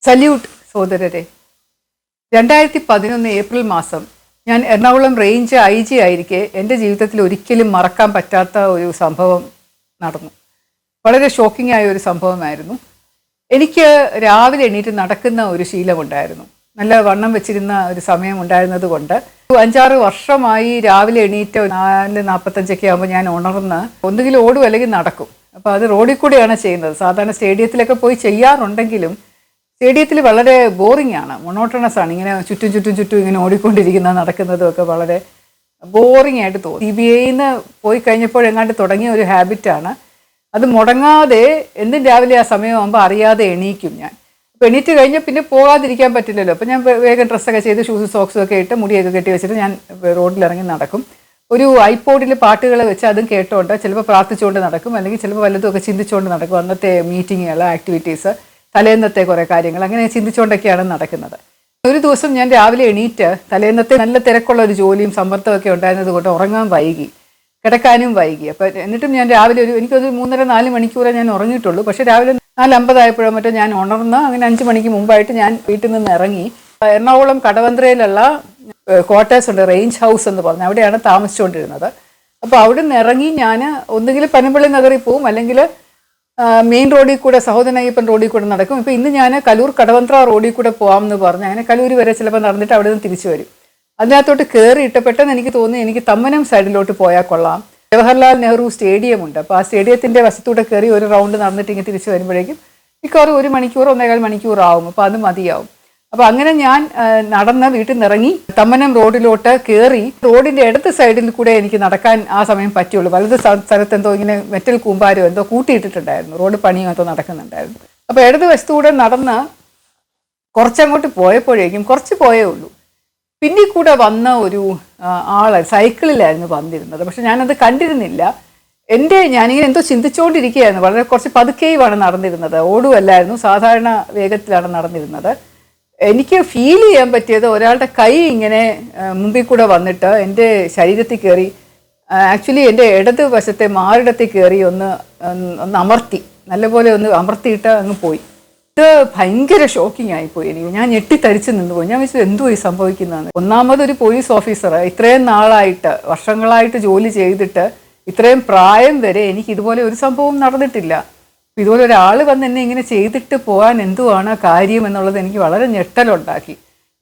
Salute സഹോദരരെ. 2011 April മാസം ഞാൻ എറണാകുളം റേഞ്ച് IG ആയിരിക്കെ എൻ്റെ ജീവിതത്തിൽ ഒരിക്കലും മറക്കാൻ പറ്റാത്ത ഒരു സംഭവം നടന്നു. വളരെ ഷോക്കിംഗ് ആയ ഒരു സംഭവമായിരുന്നു. എനിക്ക് രാവിലെ എണീറ്റ് നടക്കുന്ന ഒരു ശീലമുണ്ടായിരുന്നു. നല്ല വണ്ണം വെച്ചിരുന്ന ഒരു സമയം ഉണ്ടായിരുന്നത് കൊണ്ട് 5-6 വർഷമായി രാവിലെ എണീറ്റ് 4:45 ആകുമ്പോൾ ഞാൻ ഉണർന്ന് ഒന്നുകിൽ ഓടും അല്ലെങ്കിൽ നടക്കും. അപ്പോൾ അത് റോഡിൽ കൂടെയാണ് ചെയ്യുന്നത്. സാധാരണ സ്റ്റേഡിയത്തിലൊക്കെ പോയി ചെയ്യാറുണ്ടെങ്കിലും സ്റ്റേഡിയത്തിൽ വളരെ ബോറിംഗ് ആണ്, മൊണോട്ടണസ് ആണ്. ഇങ്ങനെ ചുറ്റും ഇങ്ങനെ ഓടിക്കൊണ്ടിരിക്കുന്നത് നടക്കുന്നതും ഒക്കെ വളരെ ബോറിംഗ് ആയിട്ട് തോന്നി. CBIന്ന് പോയി കഴിഞ്ഞപ്പോഴെങ്ങാണ്ട് തുടങ്ങിയ ഒരു ഹാബിറ്റാണ്. അത് മുടങ്ങാതെ എന്നും രാവിലെ ആ സമയമാകുമ്പോൾ അറിയാതെ എണീക്കും ഞാൻ. അപ്പോൾ എണീറ്റ് കഴിഞ്ഞാൽ പിന്നെ പോകാതിരിക്കാൻ പറ്റില്ലല്ലോ. അപ്പോൾ ഞാൻ വേഗം ഡ്രസ്സൊക്കെ ചെയ്ത് ഷൂസും സോക്സും ഒക്കെ ഇട്ട് മുടിയൊക്കെ കെട്ടി വെച്ചിട്ട് ഞാൻ റോഡിലിറങ്ങി നടക്കും. ഒരു ഐപോഡിൽ പാട്ടുകൾ വെച്ച് അതും കേട്ടോണ്ട് ചിലപ്പോൾ പ്രാർത്ഥിച്ചുകൊണ്ട് നടക്കും, അല്ലെങ്കിൽ ചിലപ്പോൾ വല്ലതുമൊക്കെ ചിന്തിച്ചുകൊണ്ട് നടക്കും. അന്നത്തെ മീറ്റിങ്ങുകൾ, ആക്ടിവിറ്റീസ്, തലേന്നത്തെ കുറേ കാര്യങ്ങൾ അങ്ങനെ ചിന്തിച്ചുകൊണ്ടൊക്കെയാണ് നടക്കുന്നത്. ഒരു ദിവസം ഞാൻ രാവിലെ എണീറ്റ് തലേന്നത്തെ നല്ല തിരക്കുള്ള ഒരു ജോലിയും സമ്മർദ്ദമൊക്കെ ഉണ്ടായിരുന്നത് കൊണ്ട് ഉറങ്ങാൻ വൈകി, കിടക്കാനും വൈകി. അപ്പം എന്നിട്ടും ഞാൻ രാവിലെ എനിക്കൊരു 3.5-4 മണിക്കൂറേ ഞാൻ ഉറങ്ങിയിട്ടുള്ളൂ. പക്ഷേ രാവിലെ 4:50 ആയപ്പോഴോ മറ്റോ ഞാൻ ഉണർന്ന് അങ്ങനെ 5 മണിക്ക് മുമ്പായിട്ട് ഞാൻ വീട്ടിൽ നിന്ന് ഇറങ്ങി. എറണാകുളം കടവന്ത്രയിലുള്ള ക്വാർട്ടേഴ്സ് ഉണ്ട്, റേഞ്ച് ഹൗസ് എന്ന് പറഞ്ഞ്, അവിടെയാണ് താമസിച്ചുകൊണ്ടിരുന്നത്. അപ്പോൾ അവിടെ നിന്ന് ഇറങ്ങി ഞാൻ ഒന്നുകിൽ പനമ്പള്ളി നഗറിൽ പോവും, അല്ലെങ്കിൽ മെയിൻ റോഡിൽ കൂടെ സഹോദരൻ അയ്യപ്പൻ റോഡിൽ കൂടെ നടക്കും. ഇപ്പോൾ ഇന്ന് ഞാൻ കലൂർ കടവന്ത്ര റോഡിൽ കൂടെ പോകാമെന്ന് പറഞ്ഞ് അങ്ങനെ കലൂർ വരെ ചിലപ്പോൾ നടന്നിട്ട് അവിടെ നിന്ന് തിരിച്ചു വരും. അതിനകത്തോട്ട് കയറിയിട്ട് പെട്ടെന്ന് എനിക്ക് തോന്നി എനിക്ക് തമ്മനം സൈഡിലോട്ട് പോയാൽ കൊള്ളാം. ജവഹർലാൽ നെഹ്റു സ്റ്റേഡിയം ഉണ്ട്. അപ്പോൾ ആ സ്റ്റേഡിയത്തിൻ്റെ വശത്തൂടെ കയറി ഒരു റൗണ്ട് നടന്നിട്ട് ഇങ്ങനെ തിരിച്ചു വരുമ്പോഴേക്കും മിക്കവാറും 1 മണിക്കൂർ 1.25 മണിക്കൂർ ആവും. അപ്പോൾ അത് മതിയാവും. അപ്പോൾ അങ്ങനെ ഞാൻ നടന്ന് വീട്ടിൽ നിന്ന് ഇറങ്ങി തമ്മനം റോഡിലോട്ട് കയറി. റോഡിൻ്റെ ഇടത് സൈഡിൽ കൂടെ എനിക്ക് നടക്കാൻ ആ സമയം പറ്റുള്ളൂ. വലത് സ്ഥലത്ത് എന്തോ ഇങ്ങനെ മെറ്റൽ കൂമ്പാരോ എന്തോ കൂട്ടിയിട്ടിട്ടുണ്ടായിരുന്നു, റോഡ് പണിയും എന്തോ നടക്കുന്നുണ്ടായിരുന്നു. അപ്പോൾ ഇടത് വശത്തൂടെ നടന്ന് കുറച്ചങ്ങോട്ട് പോയപ്പോഴേക്കും കുറച്ച് പോയേ ഉള്ളൂ, പിന്നിൽ കൂടെ വന്ന ഒരു ആള് സൈക്കിളിലായിരുന്നു വന്നിരുന്നത്. പക്ഷെ ഞാനത് കണ്ടിരുന്നില്ല. ഞാനിങ്ങനെ എന്തോ ചിന്തിച്ചുകൊണ്ടിരിക്കുകയായിരുന്നു. വളരെ കുറച്ച് പതുക്കെയുമാണ് നടന്നിരുന്നത്, ഓടുമല്ലായിരുന്നു, സാധാരണ വേഗത്തിലാണ് നടന്നിരുന്നത്. എനിക്ക് ഫീൽ ചെയ്യാൻ പറ്റിയത് ഒരാളുടെ കൈ ഇങ്ങനെ മുമ്പിൽ കൂടെ വന്നിട്ട് എൻ്റെ ശരീരത്തിൽ കയറി, ആക്ച്വലി എൻ്റെ ഇടത് വശത്തെ മാറിടത്തിൽ കയറി ഒന്ന് അമർത്തി, നല്ലപോലെ ഒന്ന് അമർത്തിയിട്ട് അങ്ങ് പോയി. ഇത് ഭയങ്കര ഷോക്കിംഗ് ആയിപ്പോയി എനിക്ക്. ഞാൻ ഞെട്ടിത്തരിച്ച് നിന്നുപോയി. ഞാൻ വിചാരിച്ചു എന്തോ ഈ സംഭവിക്കുന്നതെന്ന്. ഒന്നാമതൊരു പോലീസ് ഓഫീസർ, ഇത്രയും നാളായിട്ട് വർഷങ്ങളായിട്ട് ജോലി ചെയ്തിട്ട് ഇത്രയും പ്രായം വരെ എനിക്ക് ഇതുപോലെ ഒരു സംഭവം നടന്നിട്ടില്ല. ഇതുപോലെ ഒരാൾ വന്ന് എന്നെ ഇങ്ങനെ ചെയ്തിട്ട് പോകാൻ എന്തുവാണ് കാര്യം എന്നുള്ളത് എനിക്ക് വളരെ ഞെട്ടലുണ്ടാക്കി.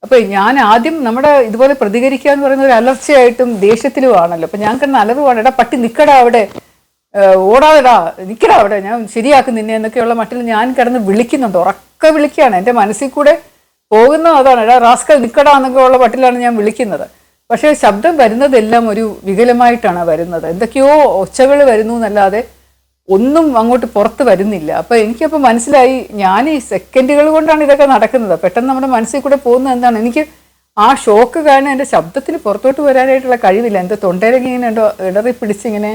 അപ്പോൾ ഞാൻ ആദ്യം നമ്മുടെ ഇതുപോലെ പ്രതികരിക്കുക എന്ന് പറയുന്ന ഒരു അലർച്ചയായിട്ടും ദേഷ്യത്തിലുമാണല്ലോ. അപ്പോൾ ഞാൻ കിടന്ന് അലറുവാണ്, എടാ പട്ടി നിൽക്കടാ അവിടെ, ഓടാതെടാ നിൽക്കടാ അവിടെ, ഞാൻ ശരിയാക്കും നിന്നെ എന്നൊക്കെയുള്ള മട്ടിൽ ഞാൻ കിടന്ന് വിളിക്കുന്നുണ്ട്, ഉറക്കെ വിളിക്കുകയാണ്. എൻ്റെ മനസ്സിൽ കൂടെ പോകുന്നത് അതാണ്, എടാ റാസ്കൽ നിൽക്കടാ എന്നൊക്കെ ഉള്ള മട്ടിലാണ് ഞാൻ വിളിക്കുന്നത്. പക്ഷേ ശബ്ദം വരുന്നതെല്ലാം ഒരു വികലമായിട്ടാണ് വരുന്നത്. എന്തൊക്കെയോ ഒച്ചകൾ വരുന്നു എന്നല്ലാതെ ഒന്നും അങ്ങോട്ട് പുറത്ത് വരുന്നില്ല. അപ്പോൾ എനിക്കപ്പോൾ മനസ്സിലായി ഞാൻ ഈ സെക്കൻഡുകൾ കൊണ്ടാണ് ഇതൊക്കെ നടക്കുന്നത്. പെട്ടെന്ന് നമ്മുടെ മനസ്സിൽ കൂടെ പോകുന്നത് എന്താണ്, എനിക്ക് ആ ഷോക്ക് കാരണം എൻ്റെ ശബ്ദത്തിന് പുറത്തോട്ട് വരാനായിട്ടുള്ള കഴിവില്ല. എൻ്റെ തൊണ്ടയിലൊക്കെ ഇങ്ങനെ ഉണ്ടോ ഇടറി പിടിച്ചിങ്ങനെ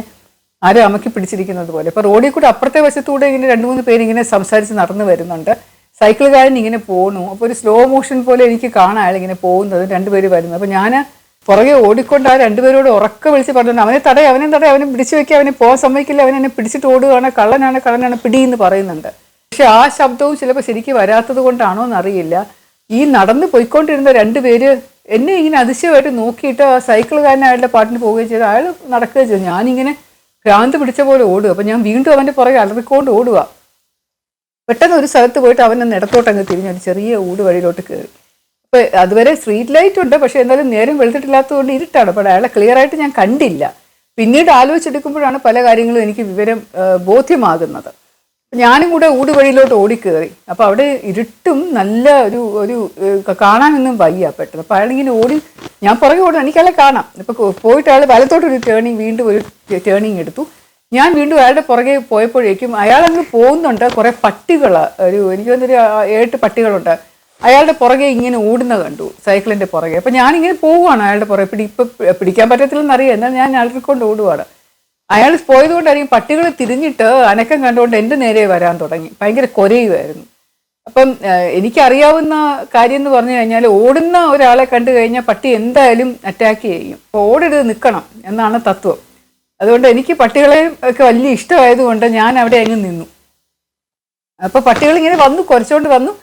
ആരും അമക്കി പിടിച്ചിരിക്കുന്നത് പോലെ. അപ്പോൾ റോഡിൽ കൂടെ അപ്പുറത്തെ വശത്തൂടെ ഇങ്ങനെ 2-3 പേര് ഇങ്ങനെ സംസാരിച്ച് നടന്നു വരുന്നുണ്ട്. സൈക്കിളുകാരൻ ഇങ്ങനെ പോകണു. അപ്പോൾ ഒരു സ്ലോ മോഷൻ പോലെ എനിക്ക് കാണാം അയാളിങ്ങനെ പോകുന്നത്, 2 പേര് വരുന്നത്. അപ്പോൾ ഞാൻ പുറകെ ഓടിക്കൊണ്ട് ആ 2 പേരോട് ഉറക്കെ വിളിച്ച് പറഞ്ഞു, അവനെ തടയും, അവനെ പിടിച്ചു വെക്കുക, അവനെ പോകാൻ സമ്മതിക്കില്ല, അവനെന്നെ പിടിച്ചിട്ട് ഓടുകയാണ്, കള്ളനാണ് പിടിയെന്ന് പറയുന്നുണ്ട്. പക്ഷെ ആ ശബ്ദവും ചിലപ്പോൾ ശരിക്കും വരാത്തത് കൊണ്ടാണോ എന്നറിയില്ല, ഈ നടന്ന് പോയിക്കൊണ്ടിരുന്ന 2 പേര് എന്നെ ഇങ്ങനെ അതിശയമായിട്ട് നോക്കിയിട്ട് ആ സൈക്കിളുകാരൻ അയാളുടെ പാട്ടിന് പോവുകയും ചെയ്തു. അയാൾ നടക്കുകയും ചെയ്തു. ഞാനിങ്ങനെ ഭ്രാന്ത് പിടിച്ച പോലെ ഓടുക. അപ്പം ഞാൻ വീണ്ടും അവൻ്റെ പുറകെ അലറിക്കൊണ്ട് ഓടുക. പെട്ടെന്ന് ഒരു സ്ഥലത്ത് പോയിട്ട് അവനെ ഇടത്തോട്ടങ്ങ് തിരിഞ്ഞ് ഒരു ചെറിയ ഊട് വഴിയിലോട്ട് കയറി. അപ്പോൾ അതുവരെ സ്ട്രീറ്റ് ലൈറ്റ് ഉണ്ട്, പക്ഷേ എന്തായാലും നേരം വെളുത്തിട്ടില്ലാത്തതുകൊണ്ട് ഇരുട്ടാണ്. അപ്പോൾ അയാളെ ക്ലിയർ ആയിട്ട് ഞാൻ കണ്ടില്ല. പിന്നീട് ആലോചിച്ചെടുക്കുമ്പോഴാണ് പല കാര്യങ്ങളും എനിക്ക് വിവരം ബോധ്യമാകുന്നത്. ഞാനും കൂടെ ഊട് വഴിയിലോട്ട് ഓടിക്കയറി. അപ്പോൾ അവിടെ ഇരുട്ടും നല്ല ഒരു കാണാനൊന്നും വയ്യ പെട്ടെന്ന്. അപ്പോൾ അയാളിങ്ങനെ ഓടി, ഞാൻ പുറകെ ഓടും, എനിക്കയാളെ കാണാം. ഇപ്പോൾ പോയിട്ട് അയാൾ വലത്തോട്ടൊരു വീണ്ടും ഒരു ടേണിങ് എടുത്തു. ഞാൻ വീണ്ടും അയാളുടെ പുറകെ പോയപ്പോഴേക്കും അയാളങ്ങ് പോകുന്നുണ്ട്. കുറേ പട്ടികൾ, എനിക്ക് തോന്നുന്നൊരു 7 പട്ടികളുണ്ട് അയാളുടെ പുറകെ ഇങ്ങനെ ഓടുന്ന കണ്ടു, സൈക്കിളിൻ്റെ പുറകെ. അപ്പോൾ ഞാനിങ്ങനെ പോവുകയാണ് അയാളുടെ പുറകെ. ഇപ്പം പിടിക്കാൻ പറ്റത്തില്ലെന്നറിയാം, എന്നാൽ ഞാൻ അയാൾക്കൊണ്ട് ഓടുകയാണ്. അയാൾ പോയതുകൊണ്ടായിരിക്കും പട്ടികൾ തിരിഞ്ഞിട്ട് അനക്കം കണ്ടുകൊണ്ട് എൻ്റെ നേരെ വരാൻ തുടങ്ങി. ഭയങ്കര കൊരയുമായിരുന്നു. അപ്പം എനിക്കറിയാവുന്ന കാര്യം എന്ന് പറഞ്ഞു കഴിഞ്ഞാൽ ഓടുന്ന ഒരാളെ കണ്ടു കഴിഞ്ഞാൽ പട്ടി എന്തായാലും അറ്റാക്ക് ചെയ്യും. അപ്പോൾ ഓടരുത്, നിൽക്കണം എന്നാണ് തത്വം. അതുകൊണ്ട് എനിക്ക് പട്ടികളെ ഒക്കെ വലിയ ഇഷ്ടമായതുകൊണ്ട് ഞാൻ അവിടെ അങ്ങ് നിന്നു. അപ്പോൾ പട്ടികൾ ഇങ്ങനെ വന്നു, കുറച്ചുകൊണ്ട് വന്നു.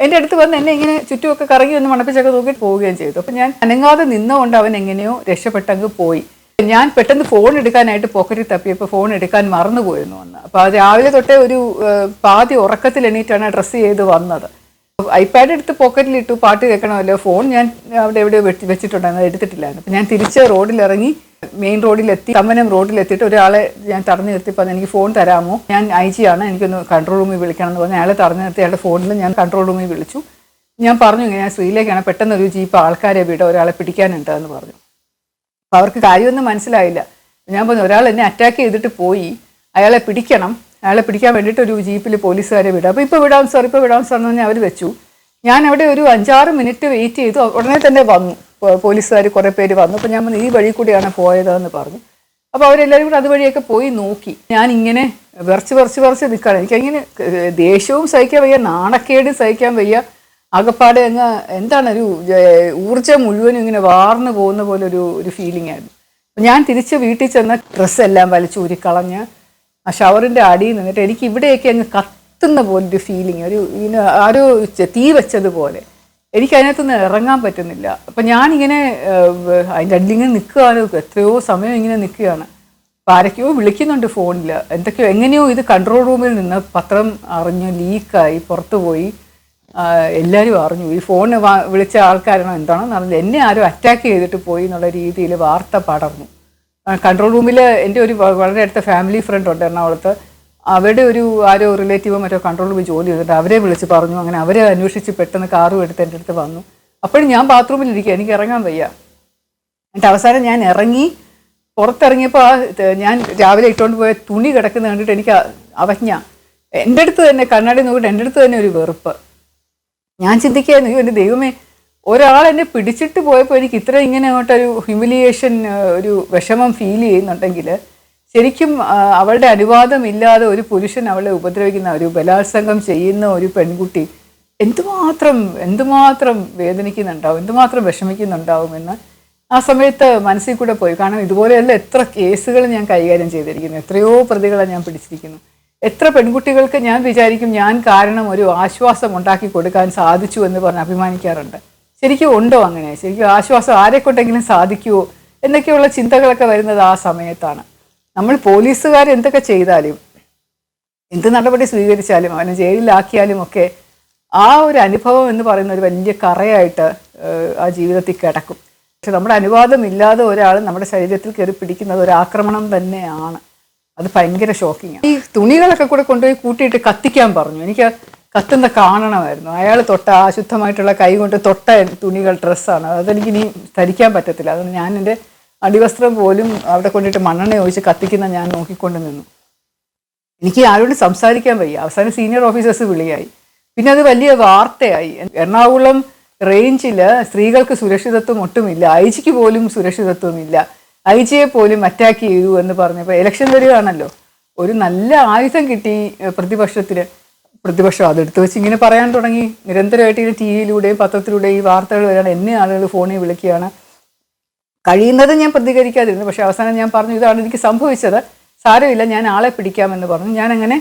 എൻ്റെ അടുത്ത് വന്ന് എന്നെ ഇങ്ങനെ ചുറ്റുമൊക്കെ കറങ്ങി ഒന്ന് മണപ്പിച്ചൊക്കെ നോക്കിയിട്ട് പോവുകയും ചെയ്തു. അപ്പം ഞാൻ അനങ്ങാതെ നിന്നുകൊണ്ട് അവൻ എങ്ങനെയോ രക്ഷപ്പെട്ടങ്ങ് പോയി. ഞാൻ പെട്ടെന്ന് ഫോൺ എടുക്കാനായിട്ട് പോക്കറ്റിൽ തപ്പിയപ്പോൾ ഫോൺ എടുക്കാൻ മറന്നുപോയിരുന്നു വന്ന്. അപ്പോൾ അത് രാവിലെ തൊട്ടേ ഒരു പാതി ഉറക്കത്തിൽ എണീറ്റാണ് ഡ്രസ്സ് ചെയ്ത് വന്നത്. ഐപാഡ് എടുത്ത് പോക്കറ്റിലിട്ടു, പാട്ട് കേൾക്കണമല്ലോ. ഫോൺ ഞാൻ അവിടെ എവിടെയോ വെച്ചിട്ടുണ്ടായിരുന്നു, അത് എടുത്തിട്ടില്ലായിരുന്നു. അപ്പം ഞാൻ തിരിച്ച് റോഡിലിറങ്ങി മെയിൻ റോഡിലെത്തി, തമ്മനം റോഡിലെത്തിയിട്ട് ഒരാളെ ഞാൻ തടഞ്ഞു നിർത്തിയപ്പോൾ എനിക്ക് ഫോൺ തരാമോ, ഞാൻ IG ആണ്, എനിക്കൊന്ന് കൺട്രോൾ റൂമിൽ വിളിക്കണം എന്ന് പറഞ്ഞാൽ അയാളെ തടഞ്ഞു നിർത്തി അയാളുടെ ഫോണിൽ ഞാൻ കൺട്രോൾ റൂമിൽ വിളിച്ചു. ഞാൻ പറഞ്ഞു ഞാൻ ശ്രീലേഖയാണ്, പെട്ടെന്ന് ഒരു ജീപ്പ് ആൾക്കാരെ വിടുക, ഒരാളെ പിടിക്കാനുണ്ട് എന്ന് പറഞ്ഞു. അപ്പോൾ അവർക്ക് കാര്യമൊന്നും മനസ്സിലായില്ല. ഞാൻ പറഞ്ഞു ഒരാൾ എന്നെ അറ്റാക്ക് ചെയ്തിട്ട് പോയി, അയാളെ പിടിക്കണം, അയാളെ പിടിക്കാൻ വേണ്ടിയിട്ട് ഒരു ജീപ്പിൽ പോലീസുകാരെ വിടുക. അപ്പോൾ ഇപ്പോൾ വിടാം സാർ എന്ന് പറഞ്ഞാൽ അവർ വെച്ചു. ഞാൻ അവിടെ ഒരു 5-6 മിനിറ്റ് വെയിറ്റ് ചെയ്തു. ഉടനെ തന്നെ വന്നു പോലീസുകാർ, കുറേ പേര് വന്നു. അപ്പോൾ ഞാൻ പറഞ്ഞു ഈ വഴി കൂടിയാണ് പോയതെന്ന് പറഞ്ഞു. അപ്പോൾ അവരെല്ലാവരും കൂടെ അതുവഴിയൊക്കെ പോയി നോക്കി. ഞാനിങ്ങനെ വിറച്ച് നിൽക്കുകയാണ്. എനിക്കങ്ങനെ ദേഷ്യവും സഹിക്കാൻ വയ്യ, നാണക്കേടും സഹിക്കാൻ വയ്യ. ആകപ്പാടെ അങ്ങ് എന്താണ് ഒരു ഊർജ്ജം മുഴുവനും ഇങ്ങനെ വാർന്നു പോകുന്ന പോലെ ഒരു ഫീലിംഗ് ആയിരുന്നു. ഞാൻ തിരിച്ച് വീട്ടിൽ ചെന്ന് ഡ്രസ്സെല്ലാം വലിച്ചൂരിക്കളഞ്ഞ് ആ ഷവറിൻ്റെ അടിയിൽ നിന്നിട്ട് എനിക്ക് ഇവിടെയൊക്കെ അങ്ങ് കത്തുന്ന പോലൊരു ഫീലിംഗ്, ഇങ്ങനെ ആരോ തീ വെച്ചതുപോലെ. എനിക്ക് അതിനകത്തുനിന്ന് ഇറങ്ങാൻ പറ്റുന്നില്ല. അപ്പം ഞാനിങ്ങനെ അതിൻ്റെ അടിയിലിങ്ങനെ നിൽക്കുകയാണ്, എത്രയോ സമയം ഇങ്ങനെ നിൽക്കുകയാണ്. അപ്പം ആരൊക്കെയോ വിളിക്കുന്നുണ്ട് ഫോണിൽ, എന്തൊക്കെയോ എങ്ങനെയോ ഇത് കൺട്രോൾ റൂമിൽ നിന്ന് പത്രം അറിഞ്ഞു, ലീക്കായി പുറത്തു പോയി, എല്ലാവരും അറിഞ്ഞു. ഈ ഫോൺ വിളിച്ച ആൾക്കാരാണോ എന്താണോ അറിയില്ല, എന്നെ ആരും അറ്റാക്ക് ചെയ്തിട്ട് പോയി എന്നുള്ള രീതിയിൽ വാർത്ത പടർന്നു. കൺട്രോൾ റൂമിൽ എൻ്റെ ഒരു വളരെ അടുത്ത ഫാമിലി ഫ്രണ്ട് ഉണ്ട് എറണാകുളത്ത്. അവിടെ ആരോ റിലേറ്റീവോ മറ്റോ കൺട്രോൾ റൂമിൽ ജോലി ചെയ്തിട്ട് അവരെ വിളിച്ച് പറഞ്ഞു. അങ്ങനെ അവരെ അന്വേഷിച്ച് പെട്ടെന്ന് കാറും എടുത്ത് എൻ്റെ അടുത്ത് വന്നു. അപ്പോഴും ഞാൻ ബാത്റൂമിലിരിക്കുക, എനിക്ക് ഇറങ്ങാൻ വയ്യ. എന്നിട്ട് അവസാനം ഞാൻ ഇറങ്ങി, പുറത്തിറങ്ങിയപ്പോൾ ഞാൻ രാവിലെ ഇട്ടുകൊണ്ട് പോയ തുണി കിടക്കുന്നത് കണ്ടിട്ട് എനിക്ക് അവജ്ഞ. എൻ്റെ അടുത്ത് തന്നെ കണ്ണാടി നോക്കിയിട്ട് എൻ്റെ അടുത്ത് തന്നെ ഒരു വെറുപ്പ്. ഞാൻ ചിന്തിക്കുകയായിരുന്നു, എൻ്റെ ദൈവമേ, ഒരാൾ എന്നെ പിടിച്ചിട്ട് പോയപ്പോൾ എനിക്ക് ഇത്ര ഇങ്ങനെ അങ്ങോട്ടൊരു ഹ്യൂമിലിയേഷൻ, ഒരു വിഷമം ഫീൽ ചെയ്യുന്നുണ്ടെങ്കിൽ ശരിക്കും അവളുടെ അനുവാദമില്ലാതെ ഒരു പുരുഷൻ അവളെ ഉപദ്രവിക്കുന്ന, ഒരു ബലാത്സംഗം ചെയ്യുന്ന ഒരു പെൺകുട്ടി എന്തുമാത്രം വേദനിക്കുന്നുണ്ടാവും, എന്തുമാത്രം വിഷമിക്കുന്നുണ്ടാവുമെന്ന് ആ സമയത്ത് മനസ്സിൽ കൂടെ പോയി. കാരണം ഇതുപോലെയല്ല എത്ര കേസുകൾ ഞാൻ കൈകാര്യം ചെയ്തിരിക്കുന്നു, എത്രയോ പ്രതികളെ ഞാൻ പിടിച്ചിരിക്കുന്നു. എത്ര പെൺകുട്ടികൾക്ക് ഞാൻ വിചാരിക്കും ഞാൻ കാരണം ഒരു ആശ്വാസം ഉണ്ടാക്കി കൊടുക്കാൻ സാധിച്ചു എന്ന് പറഞ്ഞ് അഭിമാനിക്കാറുണ്ട്. ശരിക്കും ഉണ്ടോ അങ്ങനെ? ശരിക്കും ആശ്വാസം ആരെക്കൊണ്ടെങ്കിലും സാധിക്കുമോ എന്നൊക്കെയുള്ള ചിന്തകളൊക്കെ വരുന്നത് ആ സമയത്താണ്. നമ്മൾ പോലീസുകാർ എന്തൊക്കെ ചെയ്താലും, എന്ത് നടപടി സ്വീകരിച്ചാലും, അവനെ ജയിലിലാക്കിയാലും ഒക്കെ ആ ഒരു അനുഭവം എന്ന് പറയുന്ന ഒരു വലിയ കറയായിട്ട് ആ ജീവിതത്തിൽ കിടക്കും. പക്ഷെ നമ്മുടെ അനുവാദമില്ലാതെ ഒരാൾ നമ്മുടെ ശരീരത്തിൽ കയറി പിടിക്കുന്നത് ഒരു ആക്രമണം തന്നെയാണ്. അത് ഭയങ്കര ഷോക്കിങ്ങാണ്. ഈ തുണികളൊക്കെ കൂടെ കൊണ്ടുപോയി കൂട്ടിയിട്ട് കത്തിക്കാൻ പറഞ്ഞു. എനിക്ക് കത്തുന്ന കാണണമായിരുന്നു. അയാൾ തൊട്ട അശുദ്ധമായിട്ടുള്ള കൈ കൊണ്ട് തൊട്ട തുണികൾ, ഡ്രസ്സാണ്, അതെനിക്ക് ഇനി ധരിക്കാൻ പറ്റത്തില്ല. അതുകൊണ്ട് ഞാൻ എൻ്റെ അടിവസ്ത്രം പോലും അവിടെ കൊണ്ടിട്ട് മണ്ണെണ്ണ ഒഴിച്ച് കത്തിക്കുന്ന ഞാൻ നോക്കിക്കൊണ്ട് നിന്നു. എനിക്ക് ആരോടും സംസാരിക്കാൻ വയ്യ. അവസാനം സീനിയർ ഓഫീസേഴ്സ് വിളിയായി. പിന്നെ അത് വലിയ വാർത്തയായി. എറണാകുളം റേഞ്ചിൽ സ്ത്രീകൾക്ക് സുരക്ഷിതത്വം ഒട്ടുമില്ല, IG പോലും സുരക്ഷിതത്വമില്ല, IG പോലും അറ്റാക്ക് ചെയ്തു എന്ന് പറഞ്ഞപ്പോൾ ഇലക്ഷൻ വരികയാണല്ലോ. ഒരു നല്ല ആയുധം കിട്ടി പ്രതിപക്ഷം അതെടുത്ത് വെച്ച് ഇങ്ങനെ പറയാൻ തുടങ്ങി. നിരന്തരമായിട്ട് ഇങ്ങനെ TV-യിലൂടെയും പത്രത്തിലൂടെയും ഈ വാർത്തകൾ വരികയാണ്. എന്നെ ആളുകൾ ഫോണിൽ വിളിക്കുകയാണ്. കഴിയുന്നത് ഞാൻ പ്രതികരിക്കാതിരുന്നു. പക്ഷേ അവസാനം ഞാൻ പറഞ്ഞു ഇതാണ് എനിക്ക് സംഭവിച്ചത്, സാരമില്ല, ഞാൻ ആളെ പിടിക്കാമെന്ന് പറഞ്ഞു. ഞാനങ്ങനെ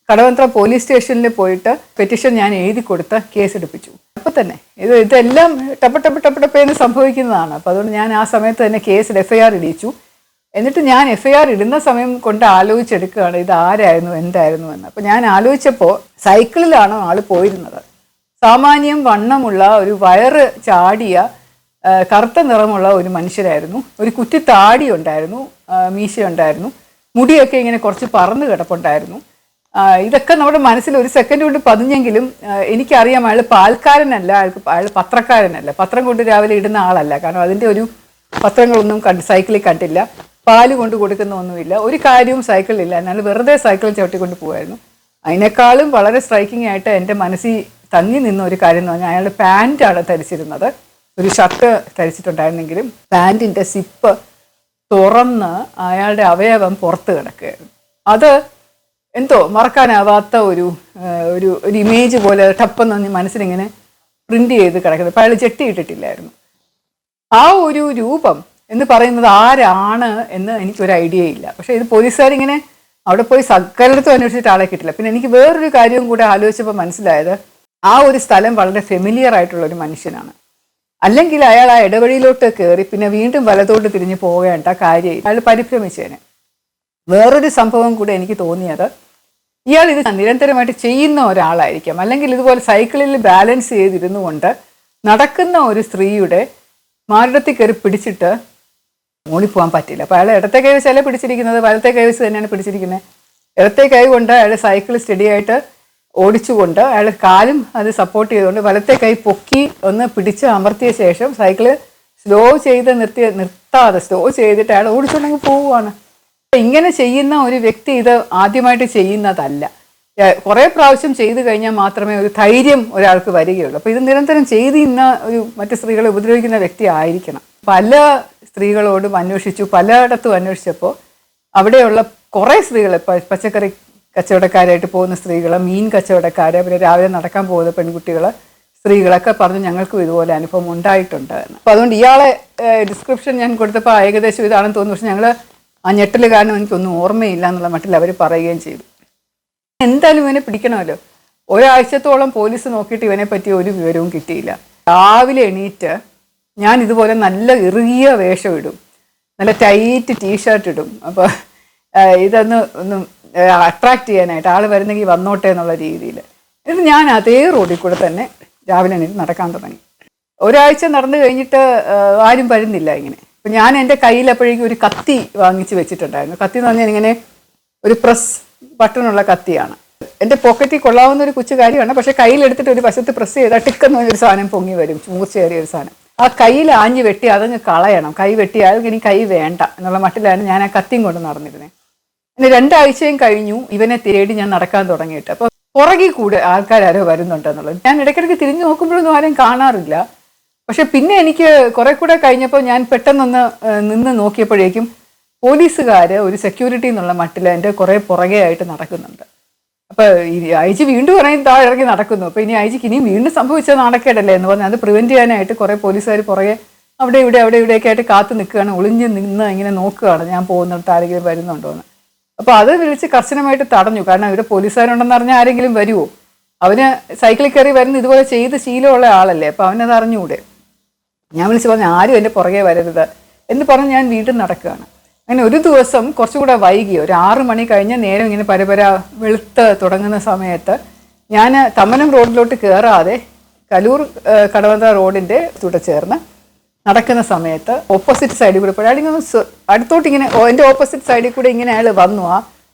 കടവന്ത്ര പോലീസ് സ്റ്റേഷനിൽ പോയിട്ട് പെറ്റീഷൻ ഞാൻ എഴുതി കൊടുത്ത് കേസെടുപ്പിച്ചു. അപ്പം തന്നെ ഇതെല്ലാം ടപ്പേന്ന് സംഭവിക്കുന്നതാണ്. അപ്പോൾ അതുകൊണ്ട് ഞാൻ ആ സമയത്ത് തന്നെ കേസിൽ FIR ഇടിച്ചു. എന്നിട്ട് ഞാൻ FIR ഇടുന്ന സമയം കൊണ്ട് ആലോചിച്ചെടുക്കുകയാണ് ഇത് ആരായിരുന്നു എന്തായിരുന്നു എന്ന്. അപ്പോൾ ഞാൻ ആലോചിച്ചപ്പോൾ സൈക്കിളിലാണ് ആൾ പോയിരുന്നത്. സാമാന്യം വണ്ണമുള്ള, ഒരു വയറ് ചാടിയ, കറുത്ത നിറമുള്ള ഒരു മനുഷ്യരായിരുന്നു. ഒരു കുറ്റി താടി ഉണ്ടായിരുന്നു, മീശ ഉണ്ടായിരുന്നു, മുടിയൊക്കെ ഇങ്ങനെ കുറച്ച് പറന്ന് കിടപ്പുണ്ടായിരുന്നു. ഇതൊക്കെ നമ്മുടെ മനസ്സിൽ ഒരു സെക്കൻഡ് കൊണ്ട് പതിഞ്ഞെങ്കിലും എനിക്കറിയാം അയാൾ പാൽക്കാരനല്ല, അയാൾ പത്രക്കാരനല്ല, പത്രം കൊണ്ട് രാവിലെ ഇടുന്ന ആളല്ല. കാരണം അതിൻ്റെ ഒരു പത്രങ്ങളൊന്നും സൈക്കിളിൽ കണ്ടില്ല, പാല് കൊണ്ട് കൊടുക്കുന്ന ഒന്നുമില്ല, ഒരു കാര്യവും സൈക്കിളിലില്ല. എന്നാൽ വെറുതെ സൈക്കിൾ ചവിട്ടിക്കൊണ്ട് പോകുമായിരുന്നു. അതിനേക്കാളും വളരെ സ്ട്രൈക്കിംഗ് ആയിട്ട് എൻ്റെ മനസ്സിൽ തങ്ങി നിന്ന ഒരു കാര്യം എന്ന് പറഞ്ഞാൽ അയാളുടെ പാൻറ്റാണ് ധരിച്ചിരുന്നത്. ഒരു ഷർട്ട് ധരിച്ചിട്ടുണ്ടായിരുന്നെങ്കിലും പാൻറ്റിൻ്റെ സിപ്പ് തുറന്ന് അയാളുടെ അവയവം പുറത്ത് കിടക്കുകയായിരുന്നു. അത് എന്തോ മറക്കാനാവാത്ത ഒരു ഇമേജ് പോലെ ടപ്പെന്ന് മനസ്സിലിങ്ങനെ പ്രിന്റ് ചെയ്ത് കിടക്കുന്നത്. അപ്പോൾ അയാൾ ചെട്ടിയിട്ടിട്ടില്ലായിരുന്നു. ആ ഒരു രൂപം എന്ന് പറയുന്നത് ആരാണ് എന്ന് എനിക്കൊരു ഐഡിയ ഇല്ല. പക്ഷേ ഇത് പോലീസുകാരിങ്ങനെ അവിടെ പോയി സകലടത്തും അന്വേഷിച്ചിട്ട് ആളെ കിട്ടില്ല. പിന്നെ എനിക്ക് വേറൊരു കാര്യവും കൂടെ ആലോചിച്ചപ്പോൾ മനസ്സിലായത്, ആ ഒരു സ്ഥലം വളരെ ഫെമിലിയർ ആയിട്ടുള്ള ഒരു മനുഷ്യനാണ്. അല്ലെങ്കിൽ അയാൾ ആ ഇടവഴിയിലോട്ട് കയറി പിന്നെ വീണ്ടും വലത്തോട്ട് തിരിഞ്ഞ് പോകേണ്ട കാര്യമില്ല, അയാൾ പരിഭ്രമിച്ചേനെ. വേറൊരു സംഭവം കൂടെ എനിക്ക് തോന്നിയത്, ഇയാൾ ഇത് നിരന്തരമായിട്ട് ചെയ്യുന്ന ഒരാളായിരിക്കാം. അല്ലെങ്കിൽ ഇതുപോലെ സൈക്കിളിൽ ബാലൻസ് ചെയ്തിരുന്നു കൊണ്ട് നടക്കുന്ന ഒരു സ്ത്രീയുടെ മാറിടത്തിൽ കയറി പിടിച്ചിട്ട് ഓടിപ്പോകാൻ പറ്റില്ല. അപ്പോൾ അയാൾ ഇടത്തെ കൈ വെച്ചല്ലേ പിടിച്ചിരിക്കുന്നത്, വലത്തെ കൈ വെച്ച് തന്നെയാണ് പിടിച്ചിരിക്കുന്നത്. ഇടത്തെ കൈ കൊണ്ട് അയാൾ സൈക്കിൾ സ്റ്റഡി ആയിട്ട് ഓടിച്ചുകൊണ്ട് അയാൾ കാലും അത് സപ്പോർട്ട് ചെയ്തുകൊണ്ട് വലത്തെ കൈ പൊക്കി ഒന്ന് പിടിച്ച് അമർത്തിയ ശേഷം സൈക്കിള് സ്ലോ ചെയ്ത് നിർത്താതെ സ്ലോ ചെയ്തിട്ട് അയാൾ ഓടിച്ചുകൊണ്ടെങ്കിൽ പോവുകയാണ്. ഇങ്ങനെ ചെയ്യുന്ന ഒരു വ്യക്തി ഇത് ആദ്യമായിട്ട് ചെയ്യുന്നതല്ല. കുറേ പ്രാവശ്യം ചെയ്തു കഴിഞ്ഞാൽ മാത്രമേ ഒരു ധൈര്യം ഒരാൾക്ക് വരികയുള്ളൂ. അപ്പോൾ ഇത് നിരന്തരം ചെയ്ത് ഇന്ന ഒരു മറ്റു സ്ത്രീകളെ ഉപദ്രവിക്കുന്ന വ്യക്തി ആയിരിക്കണം. പല സ്ത്രീകളോടും അന്വേഷിച്ചു, പലയിടത്തും അന്വേഷിച്ചപ്പോൾ അവിടെയുള്ള കുറേ സ്ത്രീകൾ, പച്ചക്കറി കച്ചവടക്കാരായിട്ട് പോകുന്ന സ്ത്രീകൾ, മീൻ കച്ചവടക്കാർ, പിന്നെ രാവിലെ നടക്കാൻ പോകുന്ന പെൺകുട്ടികൾ, സ്ത്രീകളൊക്കെ പറഞ്ഞു ഞങ്ങൾക്കും ഇതുപോലെ അനുഭവം ഉണ്ടായിട്ടുണ്ട് എന്ന്. അപ്പോൾ അതുകൊണ്ട് ഇയാളെ ഡിസ്ക്രിപ്ഷൻ ഞാൻ കൊടുത്തപ്പോൾ ഏകദേശം ഇതാണെന്ന് തോന്നുന്നു. പക്ഷെ ഞങ്ങൾ ആ ഞെട്ടൽ കാരണം എനിക്കൊന്നും ഓർമ്മയില്ല എന്നുള്ള മട്ടിൽ അവർ പറയുകയും ചെയ്തു. എന്തായാലും ഇവനെ പിടിക്കണമല്ലോ. ഒരാഴ്ചത്തോളം പോലീസ് നോക്കിയിട്ട് ഇവനെ പറ്റി ഒരു വിവരവും കിട്ടിയില്ല. രാവിലെ എണീറ്റ് ഞാൻ ഇതുപോലെ നല്ല ഇറുകിയ വേഷം ഇടും, നല്ല ടൈറ്റ് ടീഷർട്ട് ഇടും. അപ്പോൾ ഒന്ന് അട്രാക്ട് ചെയ്യാനായിട്ട് ആൾ വരുന്നെങ്കിൽ വന്നോട്ടെ എന്നുള്ള രീതിയിൽ. എന്നിട്ട് ഞാൻ അതേ റോഡിൽ കൂടെ തന്നെ രാവിലെ എണീറ്റ് നടക്കാൻ തുടങ്ങി. ഒരാഴ്ച നടന്നു കഴിഞ്ഞിട്ട് ആരും വരുന്നില്ല ഇങ്ങനെ. അപ്പം ഞാൻ എൻ്റെ കയ്യിൽ അപ്പോഴേക്കും ഒരു കത്തി വാങ്ങിച്ച് വെച്ചിട്ടുണ്ടായിരുന്നു. കത്തി എന്ന് പറഞ്ഞാൽ ഇങ്ങനെ ഒരു പ്രസ് ബട്ടണുള്ള കത്തിയാണ്. എൻ്റെ പോക്കറ്റിൽ കൊള്ളാവുന്ന ഒരു കൊച്ചു കാര്യമാണ്. പക്ഷേ കയ്യിലെടുത്തിട്ട് ഒരു വശത്ത് പ്രസ് ചെയ്താൽ ടിക്കെന്ന് ഒരു സാധനം പൊങ്ങി വരും, മൂർച്ചയേറിയ ഒരു സാധനം. ആ കയ്യിൽ ആഞ്ഞ് വെട്ടി അതങ്ങ് കളയണം. കൈ വെട്ടിയാൽ ഇനി കൈ വേണ്ട എന്നുള്ള മട്ടിലാണ് ഞാൻ ആ കത്തിയും കൊണ്ട് നടന്നിരുന്നത്. പിന്നെ 2 ആഴ്ചയും കഴിഞ്ഞു ഇവനെ തേടി ഞാൻ നടക്കാൻ തുടങ്ങിയിട്ട്. അപ്പോൾ പുറകിൽ കൂടെ ആൾക്കാരോ വരുന്നുണ്ടെന്നുള്ളത്. ഞാൻ ഇടയ്ക്കിടയ്ക്ക് തിരിഞ്ഞു നോക്കുമ്പോഴൊന്നും ആരും കാണാറില്ല. പക്ഷെ പിന്നെ എനിക്ക് കുറെ കൂടെ കഴിഞ്ഞപ്പോൾ ഞാൻ പെട്ടെന്നൊന്ന് നിന്ന് നോക്കിയപ്പോഴേക്കും പോലീസുകാർ ഒരു സെക്യൂരിറ്റി എന്നുള്ള മട്ടിൽ എൻ്റെ കുറേ പുറകെ ആയിട്ട് നടക്കുന്നുണ്ട്. അപ്പോൾ ഈ ഐ ജി വീണ്ടും പറയും താഴെ ഇറങ്ങി നടക്കുന്നു. അപ്പോൾ ഇനി ഐ ജിക്ക് ഇനിയും വീണ്ടും സംഭവിച്ചത് നടക്കേണ്ടല്ലേ എന്ന് പറഞ്ഞാൽ അത് പ്രിവെൻറ്റ് ചെയ്യാനായിട്ട് കുറേ പോലീസുകാർ പുറകെ അവിടെ ഇവിടെയൊക്കെ ആയിട്ട് കാത്തു നിൽക്കുകയാണ്, ഒളിഞ്ഞ് നിന്ന് ഇങ്ങനെ നോക്കുകയാണ് ഞാൻ പോകുന്നിടത്ത് ആരെങ്കിലും വരുന്നുണ്ടോ എന്ന്. അപ്പോൾ അത് വിളിച്ച് കർശനമായിട്ട് തടഞ്ഞു. കാരണം ഇവിടെ പോലീസുകാരുണ്ടെന്ന് പറഞ്ഞാൽ ആരെങ്കിലും വരുമോ? അവന് സൈക്കിളിൽ കയറി വരുന്ന ഇതുപോലെ ചെയ്ത് ശീലമുള്ള ആളല്ലേ, അപ്പോൾ അവനത് അറിഞ്ഞുകൂടെ. ഞാൻ വിളിച്ച് പറഞ്ഞു ആരും എൻ്റെ പുറകെ വരരുത് എന്ന് പറഞ്ഞ് ഞാൻ വീണ്ടും നടക്കുകയാണ്. അങ്ങനെ ഒരു ദിവസം കുറച്ചുകൂടെ വൈകി, ഒരു 6 മണി കഴിഞ്ഞ് നേരം ഇങ്ങനെ പരപര വെളുത്ത് തുടങ്ങുന്ന സമയത്ത് ഞാൻ തമ്മനം റോഡിലോട്ട് കയറാതെ കലൂർ കടവന്ത്ര റോഡിൻ്റെ കൂടെ ചേർന്ന് നടക്കുന്ന സമയത്ത് ഓപ്പോസിറ്റ് സൈഡിൽ കൂടെ അയാളിങ്ങനെ അടുത്തോട്ട് ഇങ്ങനെ എൻ്റെ ഓപ്പോസിറ്റ് സൈഡിൽ കൂടെ ഇങ്ങനെ അയാൾ വന്നു. ആ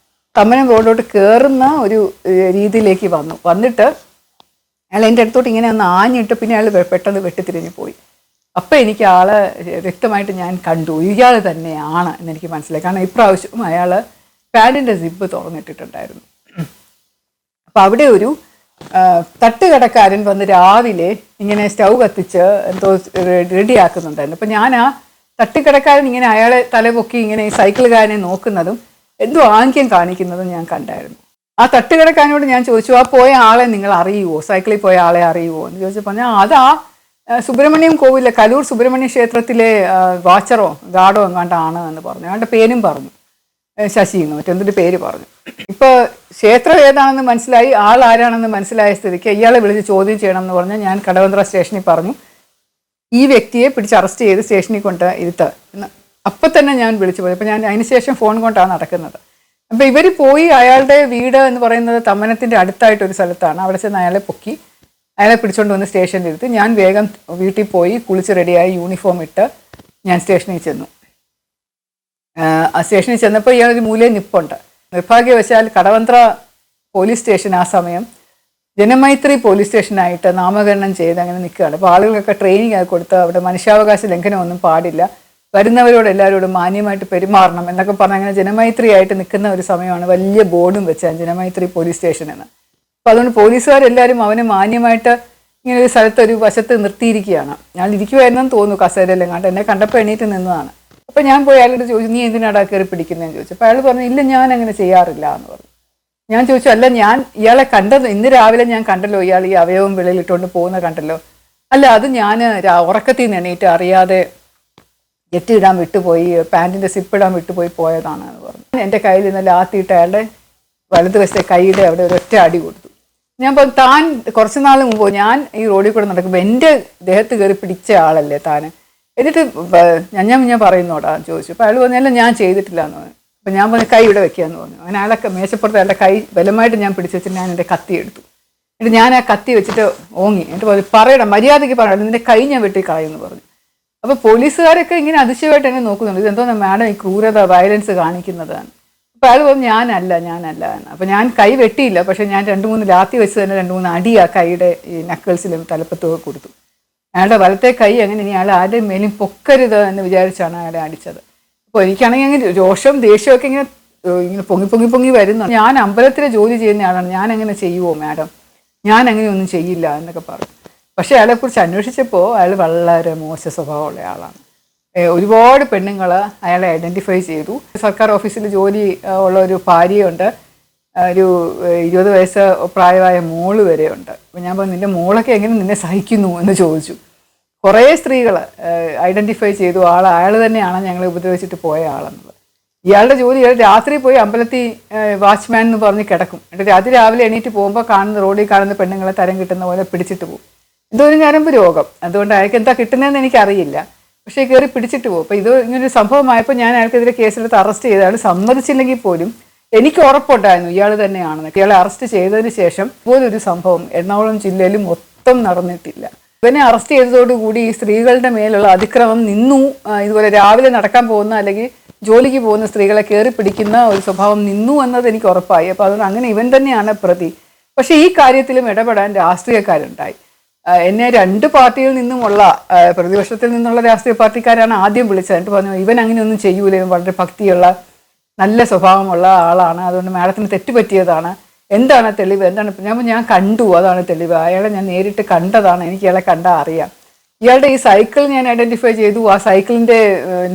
തമ്മനം റോഡിലോട്ട് കയറുന്ന ഒരു രീതിയിലേക്ക് വന്നിട്ട് അയാൾ എൻ്റെ അടുത്തോട്ട് ഇങ്ങനെ ഒന്ന് ആഞ്ഞിട്ട് പിന്നെ അയാൾ പെട്ടെന്ന് വെട്ടിത്തിരിഞ്ഞ് പോയി. അപ്പം എനിക്ക് ആളെ വ്യക്തമായിട്ട് ഞാൻ കണ്ടു, ഇയാൾ തന്നെയാണ് എന്നെനിക്ക് മനസ്സിലായി. കാരണം ഇപ്രാവശ്യം അയാൾ പാൻറ്റിൻ്റെ സിപ്പ് തുറന്നിട്ടിട്ടുണ്ടായിരുന്നു. അപ്പം അവിടെ ഒരു തട്ടുകടക്കാരൻ വന്ന് രാവിലെ ഇങ്ങനെ സ്റ്റൗ കത്തിച്ച് എന്തോ റെഡിയാക്കുന്നുണ്ടായിരുന്നു. അപ്പം ഞാൻ ആ തട്ടുകടക്കാരൻ ഇങ്ങനെ അയാളെ തലപൊക്കി ഇങ്ങനെ ഈ സൈക്കിളുകാരനെ നോക്കുന്നതും എന്തോ ആംഗ്യം കാണിക്കുന്നതും ഞാൻ കണ്ടായിരുന്നു. ആ തട്ടുകടക്കാരനോട് ഞാൻ ചോദിച്ചു, ആ പോയ ആളെ നിങ്ങൾ അറിയുമോ, സൈക്കിളിൽ പോയ ആളെ അറിയുമോ എന്ന് ചോദിച്ചപ്പോൾ പറഞ്ഞാൽ അതാ സുബ്രഹ്മണ്യം കോവിലെ കലൂർ സുബ്രഹ്മണ്യ ക്ഷേത്രത്തിലെ വാച്ചറോ ഗാർഡോ എങ്ങാണ്ടാണ് എന്ന് പറഞ്ഞു. അയാളുടെ പേരും പറഞ്ഞു, ശശി എന്ന് മറ്റെന്തൊരു പേര് പറഞ്ഞു. ഇപ്പോൾ ക്ഷേത്രം ഏതാണെന്ന് മനസ്സിലായി, ആൾ ആരാണെന്ന് മനസ്സിലായ സ്ഥിതിക്ക് ഇയാളെ വിളിച്ച് ചോദ്യം ചെയ്യണം എന്ന് പറഞ്ഞാൽ ഞാൻ കടവന്ത്ര സ്റ്റേഷനിൽ പറഞ്ഞു ഈ വ്യക്തിയെ പിടിച്ച് അറസ്റ്റ് ചെയ്ത് സ്റ്റേഷനിൽ കൊണ്ട് ഇരുത്ത് എന്ന്. അപ്പം തന്നെ ഞാൻ വിളിച്ചു പോയി. അപ്പം ഞാൻ അതിനുശേഷം ഫോൺ കൊണ്ടാണ് നടക്കുന്നത്. അപ്പം ഇവർ പോയി അയാളുടെ വീട് എന്ന് പറയുന്നത് തമ്മനത്തിൻ്റെ അടുത്തായിട്ടൊരു സ്ഥലത്താണ്. അവിടെ ചെന്ന് അയാളെ പൊക്കി അയാളെ പിടിച്ചുകൊണ്ട് വന്ന് സ്റ്റേഷനിൽ ഇരുത്തി. ഞാൻ വേഗം വീട്ടിൽ പോയി കുളിച്ച് റെഡിയായി യൂണിഫോം ഇട്ട് ഞാൻ സ്റ്റേഷനിൽ ചെന്നു. ആ സ്റ്റേഷനിൽ ചെന്നപ്പോൾ ഇയാളൊരു മൂലയിൽ നിപ്പുണ്ട്. നിർഭാഗ്യവശാൽ കടവന്ത്ര പോലീസ് സ്റ്റേഷൻ ആ സമയം ജനമൈത്രി പോലീസ് സ്റ്റേഷനായിട്ട് നാമകരണം ചെയ്ത് അങ്ങനെ നിൽക്കുകയാണ്. അപ്പോൾ ആളുകൾക്കൊക്കെ ട്രെയിനിങ് കൊടുത്ത് അവിടെ മനുഷ്യാവകാശ ലംഘനമൊന്നും പാടില്ല, വരുന്നവരോട് എല്ലാവരോടും മാന്യമായിട്ട് പെരുമാറണം എന്നൊക്കെ പറഞ്ഞ് അങ്ങനെ ജനമൈത്രി ആയിട്ട് നിൽക്കുന്ന ഒരു സമയമാണ്. വലിയ ബോർഡും വെച്ചാൽ ജനമൈത്രി പോലീസ് സ്റ്റേഷൻ എന്ന്. അപ്പോൾ അതുകൊണ്ട് പോലീസുകാരെല്ലാവരും അവനെ മാന്യമായിട്ട് ഇങ്ങനെ ഒരു സ്ഥലത്ത് ഒരു വശത്ത് നിർത്തിയിരിക്കുകയാണ്. ഞാൻ ഇരിക്കുമായിരുന്നെന്ന് തോന്നുന്നു കസേരയെല്ലാം കണ്ട്. എന്നെ കണ്ടപ്പോൾ എണീറ്റ് നിന്നതാണ്. അപ്പോൾ ഞാൻ പോയി അയാളോട് ചോദിച്ചു, നീ എന്തിനാടാ കയറി പിടിക്കുന്നതെന്ന് ചോദിച്ചു. അപ്പോൾ അയാൾ പറഞ്ഞു, ഇല്ല ഞാൻ അങ്ങനെ ചെയ്യാറില്ല എന്ന് പറഞ്ഞു. ഞാൻ ചോദിച്ചു, അല്ല ഞാൻ ഇയാളെ കണ്ടത് ഇന്ന് രാവിലെ ഞാൻ കണ്ടല്ലോ, ഇയാൾ ഈ അവയവം വെളിയിലിട്ടുകൊണ്ട് പോകുന്ന കണ്ടല്ലോ. അല്ല അത് ഞാൻ ഉറക്കത്തിൽ നിന്ന് എണീറ്റ് അറിയാതെ ജെറ്റ് ഇടാൻ വിട്ടുപോയി, പാൻറ്റിൻ്റെ സിപ്പ് ഇടാൻ വിട്ടുപോയി പോയതാണ് എന്ന് പറഞ്ഞു. എൻ്റെ കയ്യിൽ നിന്ന് ലാത്തിയിട്ട് അയാളുടെ വലതുവശത്തെ കൈയുടെ അവിടെ ഒരൊറ്റ അടി കൊടുത്തു. ഞാൻ താൻ കുറച്ച് നാൾ മുമ്പ് ഞാൻ ഈ റോഡിൽ കൂടെ നടക്കുമ്പോൾ എൻ്റെ ദേഹത്ത് കയറി പിടിച്ച ആളല്ലേ താൻ, എന്നിട്ട് ഞാൻ പറയുന്നോടാ ചോദിച്ചു. അപ്പോൾ അയാൾ പറഞ്ഞല്ല ഞാൻ ചെയ്തിട്ടില്ല എന്ന് പറഞ്ഞു. അപ്പോൾ ഞാൻ പറഞ്ഞു കൈ ഇവിടെ വെക്കാന്ന് പറഞ്ഞു. അങ്ങനെ അയാളൊക്കെ മേശപ്പുറത്ത് അയാളുടെ കൈ ബലമായിട്ട് ഞാൻ പിടിച്ചു വെച്ചിട്ട് ഞാൻ എൻ്റെ കത്തി എടുത്തു. എന്നിട്ട് ഞാൻ ആ കത്തി വെച്ചിട്ട് ഓങ്ങി. എന്നിട്ട് പറഞ്ഞു പറയണം, മര്യാദയ്ക്ക് പറയണം, നിന്റെ കൈ ഞാൻ വെട്ടി കളയുമെന്ന് പറഞ്ഞു. അപ്പോൾ പോലീസുകാരൊക്കെ ഇങ്ങനെ അതിശയമായിട്ട് എന്നെ നോക്കുന്നുണ്ട്, ഇതെന്തോന്നാ മാഡം ഈ ക്രൂരത വയലൻസ് കാണിക്കുന്നതാണ്. അപ്പോൾ അയാൾ പറഞ്ഞു ഞാനല്ല എന്ന്. അപ്പോൾ ഞാൻ കൈ വെട്ടിയില്ല, പക്ഷെ ഞാൻ 2-3 ലാത്തി വെച്ച് തന്നെ 2-3 അടി ആ കൈയുടെ ഈ നക്കിൾസിലും തലപ്പത്തും കൊടുത്തു. അയാളുടെ വലത്തെ കൈ അങ്ങനെ ഇനി അയാൾ ആരുടെയും മേലും പൊക്കരുത് എന്ന് വിചാരിച്ചാണ് അയാളെ അടിച്ചത്. അപ്പോൾ എനിക്കാണെങ്കിൽ അങ്ങനെ രോഷം ദേഷ്യമൊക്കെ ഇങ്ങനെ പൊങ്ങി വരുന്നു. ഞാൻ അമ്പലത്തിൽ ജോലി ചെയ്യുന്ന ആളാണ്, ഞാൻ അങ്ങനെ ചെയ്യുമോ മാഡം, ഞാൻ അങ്ങനെ ഒന്നും ചെയ്യില്ല എന്നൊക്കെ പറഞ്ഞു. പക്ഷേ അയാളെക്കുറിച്ച് അന്വേഷിച്ചപ്പോൾ അയാൾ വളരെ മോശ സ്വഭാവമുള്ള ആളാണ്. ഒരുപാട് പെണ്ണുങ്ങൾ അയാളെ ഐഡൻറ്റിഫൈ ചെയ്തു. സർക്കാർ ഓഫീസിൽ ജോലി ഉള്ള ഒരു ഭാര്യയുണ്ട്, ഒരു 20 വയസ്സ് പ്രായമായ മോള് വരെയുണ്ട്. അപ്പോൾ ഞാൻ പറഞ്ഞു നിൻ്റെ മോളൊക്കെ എങ്ങനെ നിന്നെ സഹിക്കുന്നു എന്ന് ചോദിച്ചു. കുറേ സ്ത്രീകൾ ഐഡൻറ്റിഫൈ ചെയ്തു അയാൾ തന്നെയാണ് ഞങ്ങളെ ഉപദ്രവിച്ചിട്ട് പോയ ആളെന്നുള്ളത്. ഇയാളുടെ ജോലി ഇയാൾ രാത്രി പോയി അമ്പലത്തിൽ വാച്ച്മാൻ എന്ന് പറഞ്ഞ് കിടക്കും. എന്നിട്ട് രാവിലെ എണീറ്റ് പോകുമ്പോൾ റോഡിൽ കാണുന്ന പെണ്ണുങ്ങളെ തരം കിട്ടുന്ന പോലെ പിടിച്ചിട്ട് പോകും. എന്തോ ഒരു ഞരമ്പ് രോഗം, അതുകൊണ്ട് അയാൾക്ക് എന്താ കിട്ടുന്നതെന്ന് എനിക്കറിയില്ല, പക്ഷേ കയറി പിടിച്ചിട്ട് പോകും. അപ്പോൾ ഇത് ഇങ്ങനൊരു സംഭവമായപ്പോൾ ഞാൻ അയാൾക്കെതിരെ കേസെടുത്ത് അറസ്റ്റ് ചെയ്ത് അയാൾ സമ്മതിച്ചില്ലെങ്കിൽ പോലും എനിക്ക് ഉറപ്പുണ്ടായിരുന്നു ഇയാൾ തന്നെയാണെന്ന്. ഇയാളെ അറസ്റ്റ് ചെയ്തതിന് ശേഷം പോലൊരു സംഭവം എറണാകുളം ജില്ലയിൽ മൊത്തം നടന്നിട്ടില്ല. ഇവനെ അറസ്റ്റ് ചെയ്തതോടുകൂടി ഈ സ്ത്രീകളുടെ മേലുള്ള അതിക്രമം നിന്നു. ഇതുപോലെ രാവിലെ നടക്കാൻ പോകുന്ന അല്ലെങ്കിൽ ജോലിക്ക് പോകുന്ന സ്ത്രീകളെ കയറി പിടിക്കുന്ന ഒരു സ്വഭാവം നിന്നു എന്നത് എനിക്ക് ഉറപ്പായി. അപ്പോൾ അതുകൊണ്ട് അങ്ങനെ ഇവൻ തന്നെയാണ് പ്രതി. പക്ഷേ ഈ കാര്യത്തിലും ഇടപെടാൻ രാഷ്ട്രീയക്കാരുണ്ടായി. എന്നെ 2 പാർട്ടിയിൽ നിന്നുമുള്ള പ്രതിപക്ഷത്തിൽ നിന്നുള്ള രാഷ്ട്രീയ പാർട്ടിക്കാരാണ് ആദ്യം വിളിച്ചത്. എന്നിട്ട് പറഞ്ഞു ഇവൻ അങ്ങനെയൊന്നും ചെയ്യൂല, ഇവൻ വളരെ ഭക്തിയുള്ള നല്ല സ്വഭാവമുള്ള ആളാണ്, അതുകൊണ്ട് മാഡത്തിന് തെറ്റുപറ്റിയതാണ്, എന്താണ് തെളിവ്, എന്താണ്? ഞാൻ കണ്ടു, അതാണ് തെളിവ്, അയാളെ ഞാൻ നേരിട്ട് കണ്ടതാണ്, എനിക്ക് ഇയാളെ കണ്ടാൽ അറിയാം. ഇയാളുടെ ഈ സൈക്കിൾ ഞാൻ ഐഡൻറ്റിഫൈ ചെയ്തു, ആ സൈക്കിളിൻ്റെ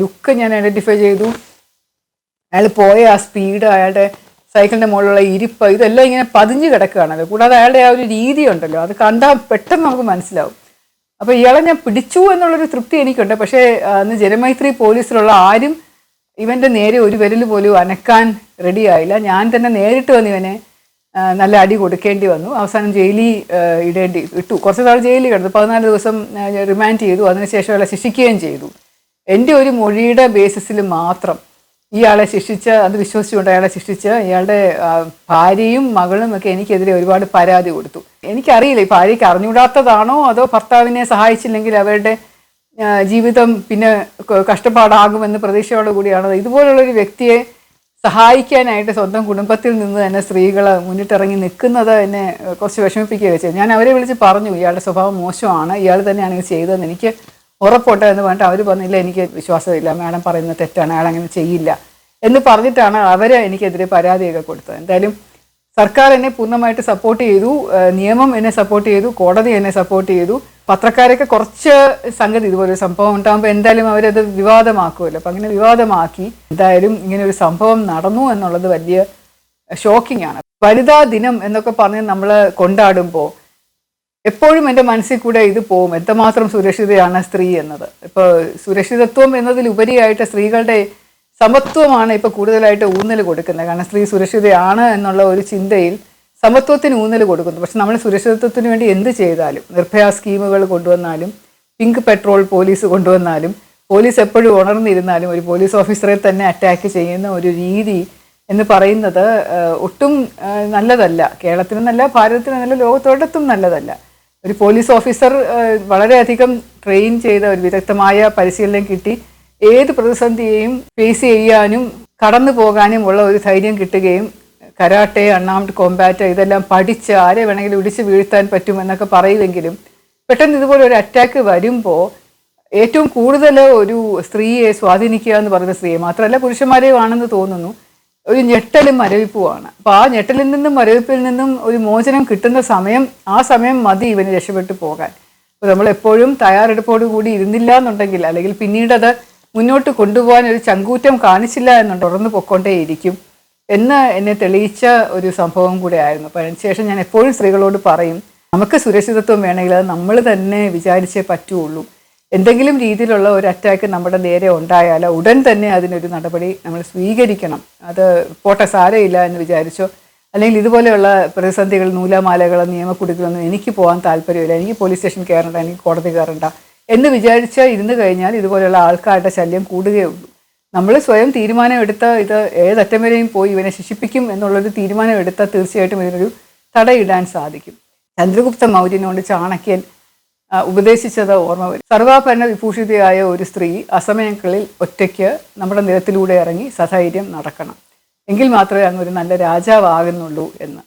ലുക്ക് ഞാൻ ഐഡൻറ്റിഫൈ ചെയ്തു, അയാൾ പോയ ആ സ്പീഡ്, അയാളുടെ സൈക്കിളിൻ്റെ മുകളിലുള്ള ഇരിപ്പ്, ഇതെല്ലാം ഇങ്ങനെ പതിഞ്ഞ് കിടക്കുകയാണല്ലോ. കൂടാതെ അയാളുടെ ആ ഒരു രീതി ഉണ്ടല്ലോ, അത് കണ്ടാൽ പെട്ടെന്ന് നമുക്ക് മനസ്സിലാവും. അപ്പോൾ ഇയാളെ ഞാൻ പിടിച്ചു എന്നുള്ളൊരു തൃപ്തി എനിക്കുണ്ട്. പക്ഷേ അന്ന് ജനമൈത്രി പോലീസിലുള്ള ആരും ഇവൻ്റെ നേരെ ഒരു വിരൽ പോലും അനക്കാൻ റെഡിയായില്ല. ഞാൻ തന്നെ നേരിട്ട് വന്ന് ഇവനെ നല്ല അടി കൊടുക്കേണ്ടി വന്നു. അവസാനം ജയിലിൽ ഇട്ടു. കുറച്ച് നാൾ ജയിലിൽ കിടന്നു. 14 ദിവസം റിമാൻഡ് ചെയ്തു. അതിനുശേഷം അയാളെ ശിക്ഷിക്കുകയും ചെയ്തു. എൻ്റെ ഒരു മൊഴിയുടെ ബേസിസിൽ മാത്രം ഇയാളെ ശിക്ഷിച്ച്, അത് വിശ്വസിച്ചുകൊണ്ട് അയാളെ ശിക്ഷിച്ച് ഇയാളുടെ ഭാര്യയും മകളും ഒക്കെ എനിക്കെതിരെ ഒരുപാട് പരാതി കൊടുത്തു. എനിക്കറിയില്ല ഈ ഭാര്യയ്ക്ക് അറിഞ്ഞുകൂടാത്തതാണോ അതോ ഭർത്താവിനെ സഹായിച്ചില്ലെങ്കിൽ അവരുടെ ജീവിതം പിന്നെ കഷ്ടപ്പാടാകുമെന്ന് പ്രതീക്ഷയോടു കൂടിയാണോ. ഇതുപോലുള്ളൊരു വ്യക്തിയെ സഹായിക്കാനായിട്ട് സ്വന്തം കുടുംബത്തിൽ നിന്ന് തന്നെ സ്ത്രീകൾ മുന്നിട്ടിറങ്ങി നിൽക്കുന്നത് എന്നെ കുറച്ച് വിഷമിപ്പിക്കുകയൊക്കെ ചെയ്തു. ഞാൻ അവരെ വിളിച്ച് പറഞ്ഞു ഇയാളുടെ സ്വഭാവം മോശമാണ്, ഇയാൾ തന്നെയാണ് ഇത് ചെയ്തതെന്ന് എനിക്ക് ഉറപ്പുണ്ട് എന്ന് പറഞ്ഞിട്ട് അവർ പറഞ്ഞില്ല എനിക്ക് വിശ്വാസമില്ല, മാഡം പറയുന്നത് തെറ്റാണ്, അയാൾ അങ്ങനെ ചെയ്യില്ല എന്ന് പറഞ്ഞിട്ടാണ് അവർ എനിക്കെതിരെ പരാതിയൊക്കെ കൊടുത്തത്. എന്തായാലും സർക്കാർ എന്നെ പൂർണ്ണമായിട്ട് സപ്പോർട്ട് ചെയ്തു, നിയമം എന്നെ സപ്പോർട്ട് ചെയ്തു, കോടതി എന്നെ സപ്പോർട്ട് ചെയ്തു. പത്രക്കാരൊക്കെ കുറച്ച് സംഗതി ഇതുപോലൊരു സംഭവം ഉണ്ടാകുമ്പോൾ എന്തായാലും അവരത് വിവാദമാക്കുമല്ലോ. അപ്പം അങ്ങനെ വിവാദമാക്കി. എന്തായാലും ഇങ്ങനെ ഒരു സംഭവം നടന്നു എന്നുള്ളത് വലിയ ഷോക്കിംഗ് ആണ്. വനിതാ ദിനം എന്നൊക്കെ പറഞ്ഞ് നമ്മൾ കൊണ്ടാടുമ്പോൾ എപ്പോഴും എൻ്റെ മനസ്സിൽ കൂടെ ഇത് പോവും, എത്രമാത്രം സുരക്ഷിതയാണ് സ്ത്രീ എന്നത്. ഇപ്പോൾ സുരക്ഷിതത്വം എന്നതിലുപരിയായിട്ട് സ്ത്രീകളുടെ സമത്വമാണ് ഇപ്പോൾ കൂടുതലായിട്ട് ഊന്നൽ കൊടുക്കുന്നത്. കാരണം സ്ത്രീ സുരക്ഷിതയാണ് എന്നുള്ള ഒരു ചിന്തയിൽ സമത്വത്തിന് ഊന്നൽ കൊടുക്കുന്നു. പക്ഷെ നമ്മൾ സുരക്ഷിതത്വത്തിന് വേണ്ടി എന്ത് ചെയ്താലും, നിർഭയ സ്കീമുകൾ കൊണ്ടുവന്നാലും, പിങ്ക് പെട്രോൾ പോലീസ് കൊണ്ടുവന്നാലും, പോലീസ് എപ്പോഴും ഉണർന്നിരുന്നാലും ഒരു പോലീസ് ഓഫീസറെ തന്നെ അറ്റാക്ക് ചെയ്യുന്ന ഒരു രീതി എന്ന് പറയുന്നത് ഒട്ടും നല്ലതല്ല. കേരളത്തിനെന്നല്ല, ഭാരതത്തിനെന്നല്ല, ലോകത്തോടത്തും നല്ലതല്ല. ഒരു പോലീസ് ഓഫീസർ വളരെയധികം ട്രെയിൻ ചെയ്ത ഒരു വിദഗ്ധമായ പരിശീലനം കിട്ടി ഏത് പ്രതിസന്ധിയെയും ഫേസ് ചെയ്യാനും കടന്നു പോകാനും ഉള്ള ഒരു ധൈര്യം കിട്ടുകയും കരാട്ടെ, അൺആംഡ് കോമ്പാറ്റ് ഇതെല്ലാം പഠിച്ച് ആരെ വേണമെങ്കിലും ഇടിച്ച് വീഴ്ത്താൻ പറ്റുമെന്നൊക്കെ പറയുമെങ്കിലും പെട്ടെന്ന് ഇതുപോലെ ഒരു അറ്റാക്ക് വരുമ്പോൾ ഏറ്റവും കൂടുതൽ ഒരു സ്ത്രീയെ സ്വാധീനിക്കുക എന്ന് പറയുന്ന സ്ത്രീയെ മാത്രമല്ല പുരുഷന്മാരെയും ആണെന്ന് തോന്നുന്നു, ഒരു ഞെട്ടലും മരവിപ്പുമാണ്. അപ്പോൾ ആ ഞെട്ടലിൽ നിന്നും മരവിപ്പിൽ നിന്നും ഒരു മോചനം കിട്ടുന്ന സമയം, ആ സമയം മതി ഇവന് രക്ഷപ്പെട്ടു പോകാൻ. അപ്പോൾ നമ്മളെപ്പോഴും തയ്യാറെടുപ്പോടു കൂടി ഇരുന്നില്ല എന്നുണ്ടെങ്കിൽ, അല്ലെങ്കിൽ പിന്നീട് അത് മുന്നോട്ട് കൊണ്ടുപോകാൻ ഒരു ചങ്കൂറ്റം കാണിച്ചില്ല എന്നുണ്ട്, തുടർന്ന് പൊയ്ക്കൊണ്ടേയിരിക്കും എന്ന് എന്നെ തെളിയിച്ച ഒരു സംഭവം കൂടെ ആയിരുന്നു. അപ്പോൾ അതിനുശേഷം ഞാൻ എപ്പോഴും സ്ത്രീകളോട് പറയും, നമുക്ക് സുരക്ഷിതത്വം വേണമെങ്കിൽ അത് നമ്മൾ തന്നെ വിചാരിച്ചേ പറ്റുള്ളൂ. എന്തെങ്കിലും രീതിയിലുള്ള ഒരു അറ്റാക്ക് നമ്മുടെ നേരെ ഉണ്ടായാൽ ഉടൻ തന്നെ അതിനൊരു നടപടി നമ്മൾ സ്വീകരിക്കണം. അത് പോട്ടെ സാരമില്ല എന്ന് വിചാരിച്ചോ അല്ലെങ്കിൽ ഇതുപോലെയുള്ള പ്രതിസന്ധികൾ, നൂലാമാലകൾ, നിയമക്കുടുക്കിലൊന്നും എനിക്ക് പോകാൻ താല്പര്യമില്ല, എനിക്ക് പോലീസ് സ്റ്റേഷൻ കയറണ്ട, എനിക്ക് കോടതി കയറണ്ട എന്ന് വിചാരിച്ച് ഇരുന്ന് കഴിഞ്ഞാൽ ഇതുപോലെയുള്ള ആൾക്കാരുടെ ശല്യം കൂടുകയുള്ളൂ. നമ്മൾ സ്വയം തീരുമാനം എടുത്ത ഇത് ഏതറ്റം വരെയും പോയി ഇവനെ ശിക്ഷിപ്പിക്കും എന്നുള്ളൊരു തീരുമാനം എടുത്താൽ തീർച്ചയായിട്ടും ഇതിനൊരു തടയിടാൻ സാധിക്കും. ചന്ദ്രഗുപ്ത മൗര്യനോട് ചാണക്യൻ ഉപദേശിച്ചത് ഓർമ്മ വരും. സർവാഭരണ വിഭൂഷിതയായ ഒരു സ്ത്രീ അസമയങ്ങളിൽ ഒറ്റയ്ക്ക് നമ്മുടെ നിരത്തിലൂടെ ഇറങ്ങി സധൈര്യം നടക്കണം, എങ്കിൽ മാത്രമേ അങ്ങ് ഒരു നല്ല രാജാവാകുന്നുള്ളൂ എന്ന്.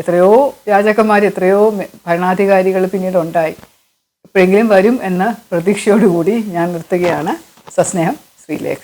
എത്രയോ രാജാക്കന്മാർ, എത്രയോ ഭരണാധികാരികൾ പിന്നീട് ഉണ്ടായി. എപ്പോഴെങ്കിലും വരും എന്ന പ്രതീക്ഷയോടുകൂടി ഞാൻ നിർത്തുകയാണ്. സസ്നേഹം, ശ്രീലേഖ.